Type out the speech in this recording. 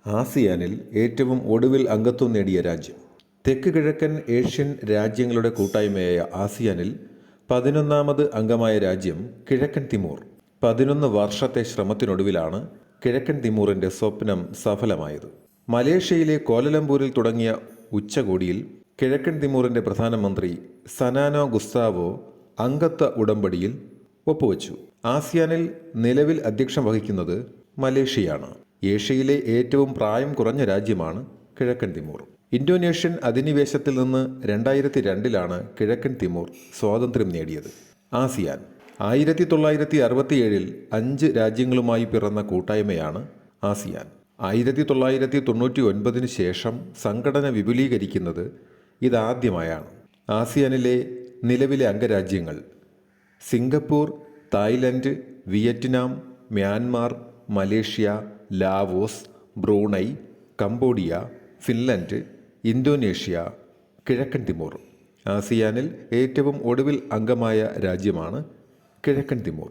ആസിയാനിൽ ഏറ്റവും ഒടുവിൽ അംഗത്വം നേടിയ രാജ്യം. തെക്ക് കിഴക്കൻ ഏഷ്യൻ രാജ്യങ്ങളുടെ കൂട്ടായ്മയായ ആസിയാനിൽ 11ാമത് അംഗമായ രാജ്യം കിഴക്കൻ തിമോർ. 11 വർഷത്തെ ശ്രമത്തിനൊടുവിലാണ് കിഴക്കൻ തിമോറിൻ്റെ സ്വപ്നം സഫലമായത്. മലേഷ്യയിലെ കോലലംപൂരിൽ തുടങ്ങിയ ഉച്ചകോടിയിൽ കിഴക്കൻ തിമോറിൻ്റെ പ്രധാനമന്ത്രി സനാനോ ഗുസ്താവോ അംഗത്വ ഉടമ്പടിയിൽ ഒപ്പുവച്ചു. ആസിയാനിൽ നിലവിൽ അധ്യക്ഷം വഹിക്കുന്നത് മലേഷ്യയാണ്. ഏഷ്യയിലെ ഏറ്റവും പ്രായം കുറഞ്ഞ രാജ്യമാണ് കിഴക്കൻ തിമോർ. ഇന്തോനേഷ്യൻ അധിനിവേശത്തിൽ നിന്ന് 2002 കിഴക്കൻ തിമോർ സ്വാതന്ത്ര്യം നേടിയത്. ആസിയാൻ 1967 5 രാജ്യങ്ങളുമായി പിറന്ന കൂട്ടായ്മയാണ് ആസിയാൻ. 1999 ശേഷം സംഘടന വിപുലീകരിക്കുന്നത് ഇതാദ്യമായാണ്. ആസിയാനിലെ നിലവിലെ അംഗരാജ്യങ്ങൾ Singapore, Thailand, Vietnam, Myanmar, Malaysia, Laos, Brunei, Cambodia, Finland, Indonesia, കിഴക്കൻ തിമോർ. ആസിയാനിൽ ഏറ്റവും ഒടുവിൽ അംഗമായ രാജ്യമാണ് കിഴക്കൻ തിമോർ.